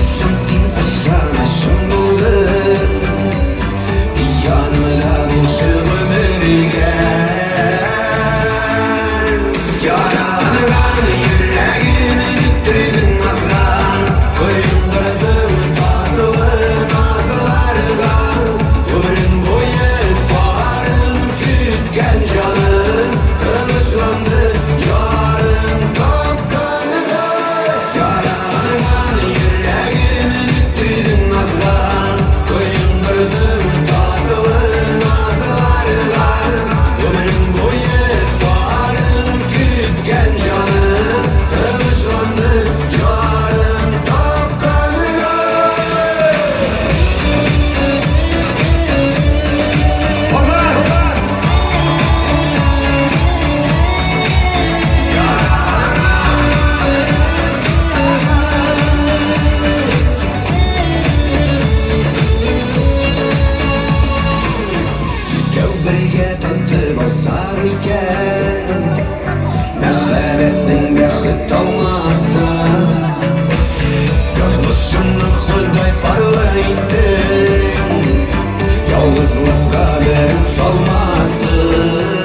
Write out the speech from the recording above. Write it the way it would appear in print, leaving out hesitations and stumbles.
Yaşın sin aşanışım buldun Yanımda buluşup verilgen Yaralıgan yüreğimi diktirdin nazgan Koyundurdum tatlı nazlargan Ömrüm boyu varım kütken canım Kılıçlandı yarın kapkanıda Yaralıgan yüreğimi diktirdin nazgan Koyundurdum tatlı nazlargan Ömrüm boyu varım kütken canım Kılıçlandı yarın kapkanıda Birge tatlı olsar iken Merhametnin bexit olmasa Yazmışını Xuday parlaydın Yalnızlıkka verip salmasın